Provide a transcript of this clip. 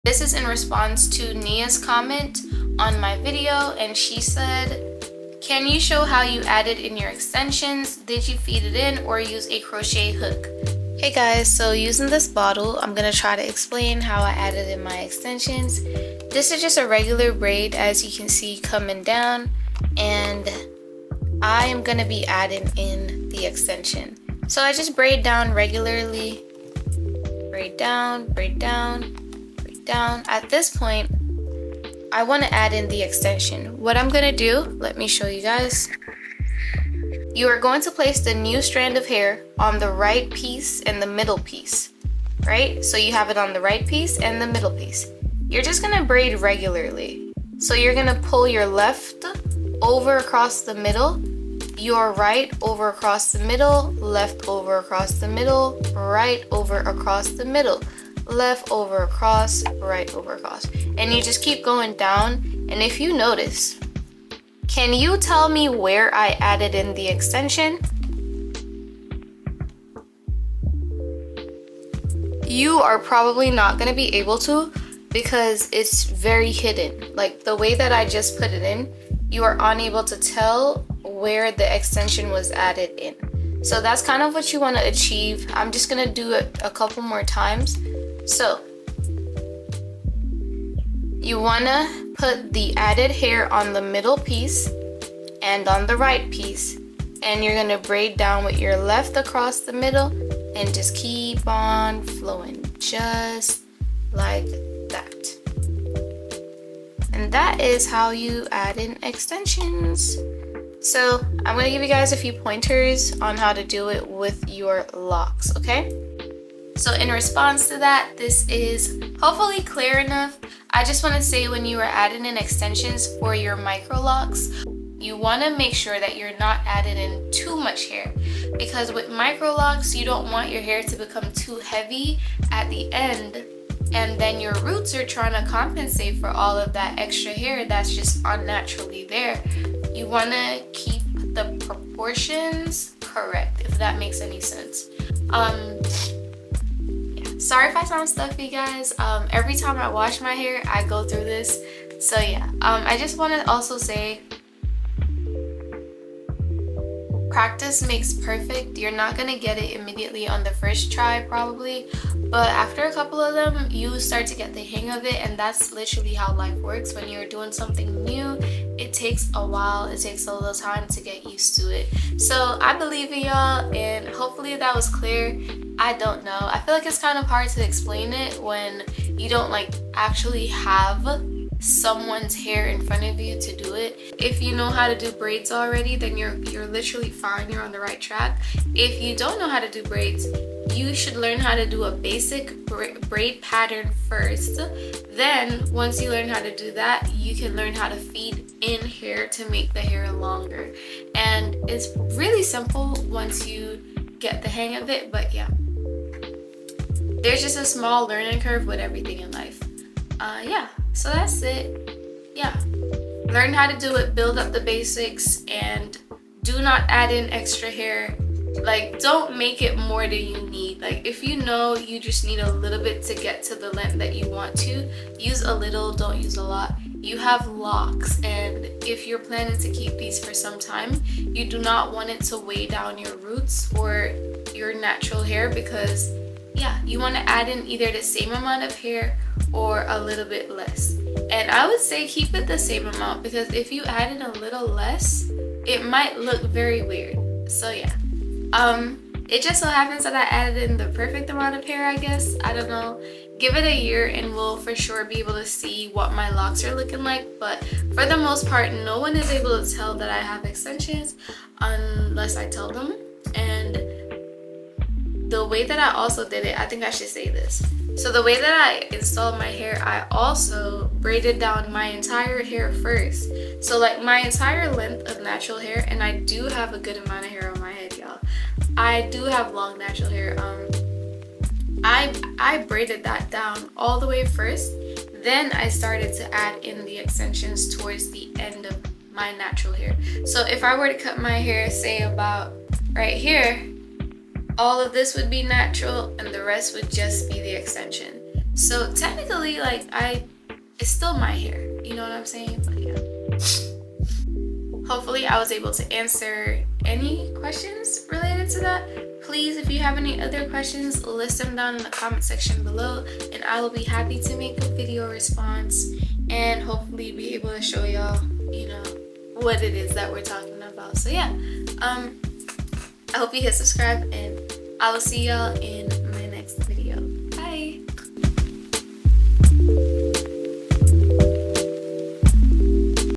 This is in response to Nia's comment on my video, and she said, can you show how you added in your extensions? Did you feed it in or use a crochet hook? Hey guys, so using this bottle, I'm gonna try to explain how I added in my extensions. This is just a regular braid, as you can see, coming down, and I am gonna be adding in the extension. So I just braid down regularly, braid down, braid down, braid down. At this point, I want to add in the extension. What I'm gonna do, let me show you guys. You are going to place the new strand of hair on the right piece and the middle piece, right? So you have it on the right piece and the middle piece. You're just gonna braid regularly. So you're gonna pull your left over across the middle, your right over across the middle, left over across the middle, right over across the middle, left over across, right over across. And you just keep going down. And if you notice, can you tell me where I added in the extension? You are probably not going to be able to because it's very hidden. Like the way that I just put it in, you are unable to tell where the extension was added in. So that's kind of what you want to achieve. I'm just going to do it a couple more times. So you want to put the added hair on the middle piece and on the right piece, and you're going to braid down with your left across the middle and just keep on flowing just like that. And that is how you add in extensions. So I'm going to give you guys a few pointers on how to do it with your locks, okay? So in response to that, this is hopefully clear enough. I just want to say, when you are adding in extensions for your micro locks, you want to make sure that you're not adding in too much hair, because with micro locks, you don't want your hair to become too heavy at the end, and then your roots are trying to compensate for all of that extra hair that's just unnaturally there. You want to keep the proportions correct, if that makes any sense. Sorry if I sound stuffy, guys. Every time I wash my hair, I go through this. So yeah, I just want to also say, practice makes perfect. You're not gonna get it immediately on the first try probably, but after a couple of them, you start to get the hang of it, and that's literally how life works. When you're doing something new, it takes a while, it takes a little time to get used to it. So I believe in y'all, and hopefully that was clear. I don't know, I feel like it's kind of hard to explain it when you don't like actually have someone's hair in front of you to do it. If you know how to do braids already, then you're literally fine, you're on the right track. If you don't know how to do braids, you should learn how to do a basic braid pattern first. Then once you learn how to do that, you can learn how to feed in hair to make the hair longer. And it's really simple once you get the hang of it. But yeah, there's just a small learning curve with everything in life. Yeah, so that's it. Yeah, learn how to do it, build up the basics, and do not add in extra hair. Like, don't make it more than you need. Like, if you know you just need a little bit to get to the length that you want to, use a little, don't use a lot. You have locks, and if you're planning to keep these for some time, you do not want it to weigh down your roots or your natural hair, because yeah, you want to add in either the same amount of hair or a little bit less. And I would say keep it the same amount, because if you add in a little less, it might look very weird. So yeah, it just so happens that I added in the perfect amount of hair, I guess. I don't know. Give it a year and we'll for sure be able to see what my locks are looking like. But for the most part, no one is able to tell that I have extensions unless I tell them. And the way that I also did it, I think I should say this. So the way that I installed my hair, I also braided down my entire hair first. So like my entire length of natural hair, and I do have a good amount of hair on my head, y'all. I do have long natural hair. I braided that down all the way first. Then I started to add in the extensions towards the end of my natural hair. So if I were to cut my hair, say about right here, all of this would be natural and the rest would just be the extension. So technically, like, it's still my hair, you know what I'm saying? But yeah. Hopefully I was able to answer any questions related to that. Please, if you have any other questions, list them down in the comment section below, and I will be happy to make a video response and hopefully be able to show y'all, you know, what it is that we're talking about. So yeah, I hope you hit subscribe, and I will see y'all in